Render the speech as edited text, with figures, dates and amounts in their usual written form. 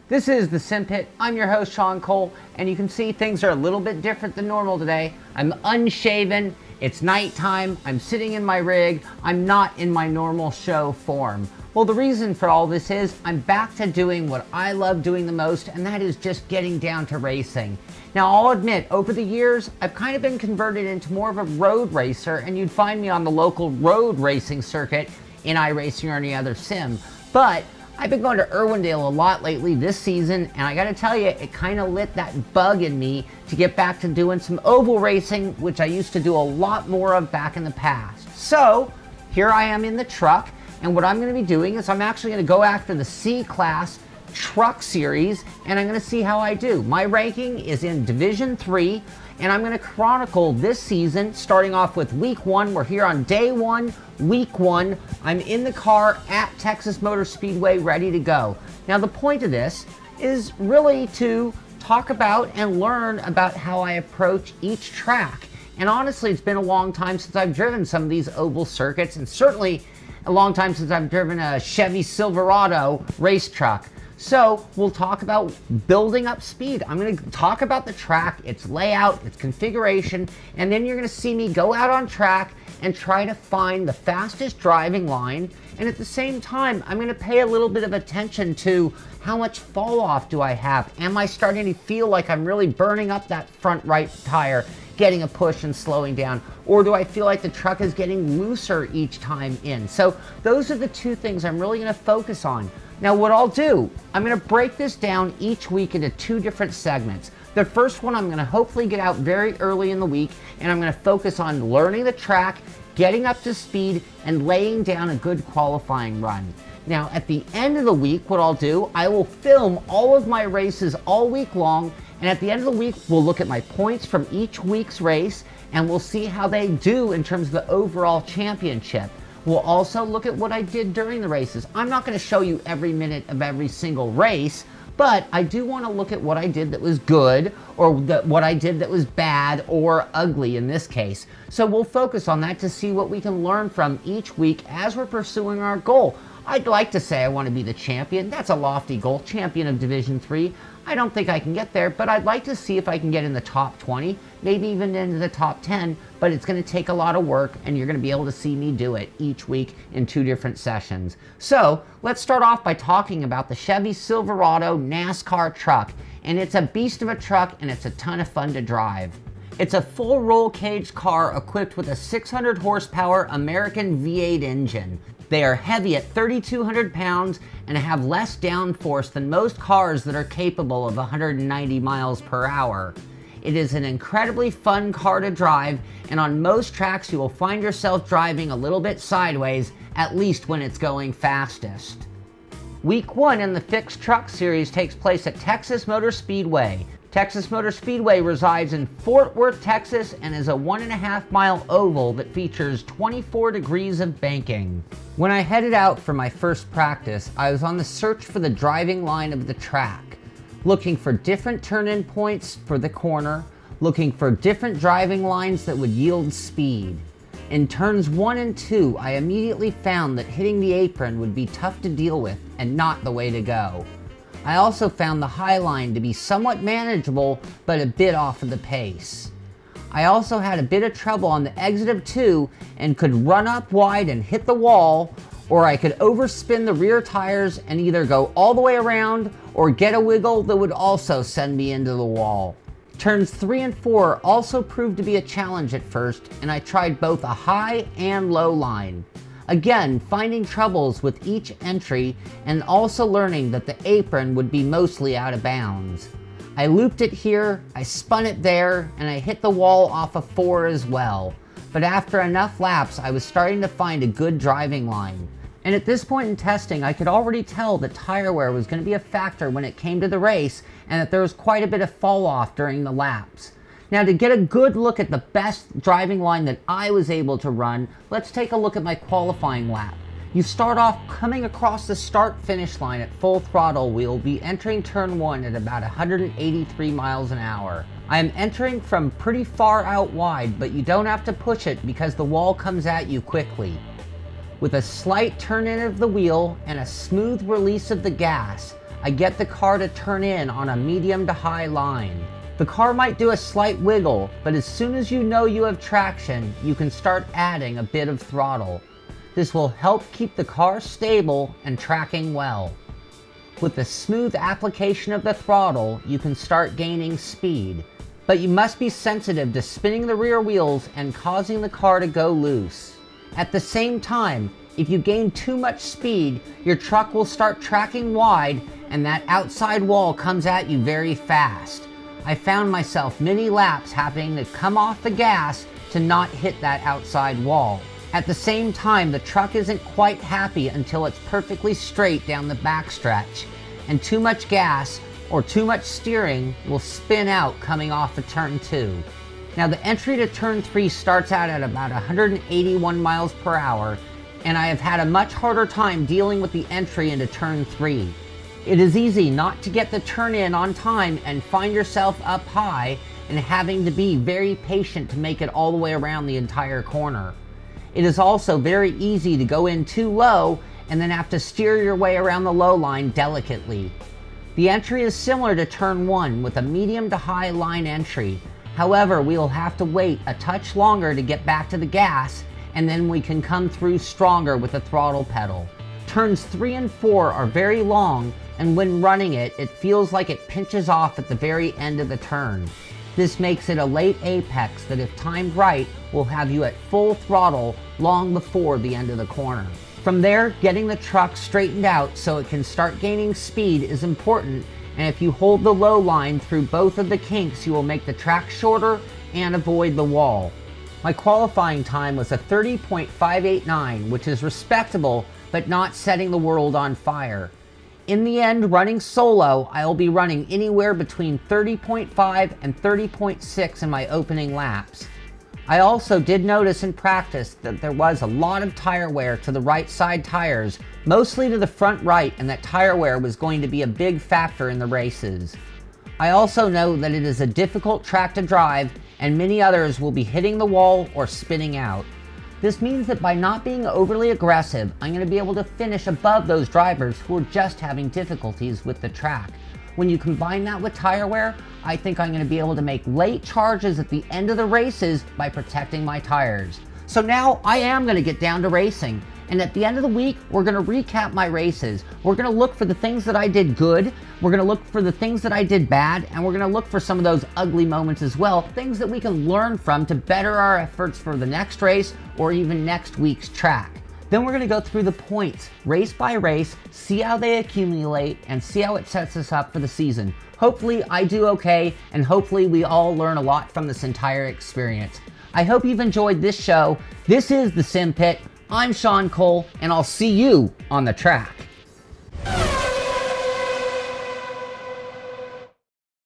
This is the Sim Pit. I'm your host, Sean Cole, and you can see things are a little bit different than normal today. I'm unshaven, it's nighttime, I'm sitting in my rig, I'm not in my normal show form. Well, the reason for all this is I'm back to doing what I love doing the most, and that is just getting down to racing. Now, I'll admit, over the years, I've kind of been converted into more of a road racer, and you'd find me on the local road racing circuit in iRacing or any other sim. But I've been going to Irwindale a lot lately this season, and I gotta tell you, it kind of lit that bug in me to get back to doing some oval racing, which I used to do a lot more of back in the past. So, here I am in the truck, and what I'm gonna be doing is I'm actually gonna go after the C-Class Truck Series, and I'm gonna see how I do. My ranking is in Division 3, and I'm gonna chronicle this season, starting off with week 1. We're here on day 1, week 1. I'm in the car at Texas Motor Speedway, ready to go. Now, the point of this is really to talk about and learn about how I approach each track. And honestly, it's been a long time since I've driven some of these oval circuits, and certainly a long time since I've driven a Chevy Silverado race truck. So we'll talk about building up speed. I'm going to talk about the track, its layout, its configuration, and then you're going to see me go out on track and try to find the fastest driving line. And at the same time, I'm going to pay a little bit of attention to how much fall off do I have? Am I starting to feel like I'm really burning up that front right tire, getting a push and slowing down? Or do I feel like the truck is getting looser each time in? So those are the two things I'm really going to focus on. Now, what I'll do, I'm going to break this down each week into 2 different segments. The first one I'm going to hopefully get out very early in the week, and I'm going to focus on learning the track, getting up to speed, and laying down a good qualifying run. Now, at the end of the week, what I'll do, I will film all of my races all week long, and at the end of the week, we'll look at my points from each week's race, and we'll see how they do in terms of the overall championship. We'll also look at what I did during the races. I'm not going to show you every minute of every single race, but I do want to look at what I did that was good, or what I did that was bad or ugly in this case. So we'll focus on that to see what we can learn from each week as we're pursuing our goal. I'd like to say I want to be the champion. That's a lofty goal, champion of Division 3. I don't think I can get there, but I'd like to see if I can get in the top 20, maybe even into the top 10, but it's going to take a lot of work, and you're going to be able to see me do it each week in 2 different sessions. So let's start off by talking about the Chevy Silverado NASCAR truck, and it's a beast of a truck, and it's a ton of fun to drive. It's a full roll cage car equipped with a 600 horsepower American V8 engine. They are heavy at 3,200 pounds and have less downforce than most cars that are capable of 190 miles per hour. It is an incredibly fun car to drive, and on most tracks you will find yourself driving a little bit sideways, at least when it's going fastest. Week 1 in the Fixed Truck Series takes place at Texas Motor Speedway. Texas Motor Speedway resides in Fort Worth, Texas, and is a 1.5 mile oval that features 24 degrees of banking. When I headed out for my first practice, I was on the search for the driving line of the track, looking for different turn-in points for the corner, looking for different driving lines that would yield speed. In turns 1 and 2, I immediately found that hitting the apron would be tough to deal with and not the way to go. I also found the high line to be somewhat manageable, but a bit off of the pace. I also had a bit of trouble on the exit of 2 and could run up wide and hit the wall, or I could overspin the rear tires and either go all the way around or get a wiggle that would also send me into the wall. Turns 3 and 4 also proved to be a challenge at first, and I tried both a high and low line. Again, finding troubles with each entry and also learning that the apron would be mostly out of bounds. I looped it here, I spun it there, and I hit the wall off of 4 as well. But after enough laps, I was starting to find a good driving line. And at this point in testing, I could already tell that tire wear was going to be a factor when it came to the race, and that there was quite a bit of fall off during the laps. Now, to get a good look at the best driving line that I was able to run, let's take a look at my qualifying lap. You start off coming across the start-finish line at full throttle. We'll be entering turn 1 at about 183 miles an hour. I am entering from pretty far out wide, but you don't have to push it because the wall comes at you quickly. With a slight turn in of the wheel and a smooth release of the gas, I get the car to turn in on a medium to high line. The car might do a slight wiggle, but as soon as you know you have traction, you can start adding a bit of throttle. This will help keep the car stable and tracking well. With the smooth application of the throttle, you can start gaining speed, but you must be sensitive to spinning the rear wheels and causing the car to go loose. At the same time, if you gain too much speed, your truck will start tracking wide and that outside wall comes at you very fast. I found myself many laps having to come off the gas to not hit that outside wall. At the same time, the truck isn't quite happy until it's perfectly straight down the backstretch, and too much gas or too much steering will spin out coming off of turn 2. Now the entry to turn 3 starts out at about 181 miles per hour, and I have had a much harder time dealing with the entry into turn 3. It is easy not to get the turn in on time and find yourself up high and having to be very patient to make it all the way around the entire corner. It is also very easy to go in too low and then have to steer your way around the low line delicately. The entry is similar to turn 1 with a medium to high line entry. However, we will have to wait a touch longer to get back to the gas, and then we can come through stronger with the throttle pedal. Turns 3 and 4 are very long, and when running it, it feels like it pinches off at the very end of the turn. This makes it a late apex that, if timed right, will have you at full throttle long before the end of the corner. From there, getting the truck straightened out so it can start gaining speed is important, and if you hold the low line through both of the kinks, you will make the track shorter and avoid the wall. My qualifying time was a 30.589, which is respectable, but not setting the world on fire. In the end, running solo, I will be running anywhere between 30.5 and 30.6 in my opening laps. I also did notice in practice that there was a lot of tire wear to the right side tires, mostly to the front right, and that tire wear was going to be a big factor in the races. I also know that it is a difficult track to drive, and many others will be hitting the wall or spinning out. This means that by not being overly aggressive, I'm going to be able to finish above those drivers who are just having difficulties with the track. When you combine that with tire wear, I think I'm going to be able to make late charges at the end of the races by protecting my tires. So now I am going to get down to racing. And at the end of the week, we're going to recap my races. We're going to look for the things that I did good, we're going to look for the things that I did bad, and we're going to look for some of those ugly moments as well, things that we can learn from to better our efforts for the next race or even next week's track. Then we're going to go through the points, race by race, see how they accumulate, and see how it sets us up for the season. Hopefully I do okay, and hopefully we all learn a lot from this entire experience. I hope you've enjoyed this show. This is the Sim Pit. I'm Sean Cole, and I'll see you on the track.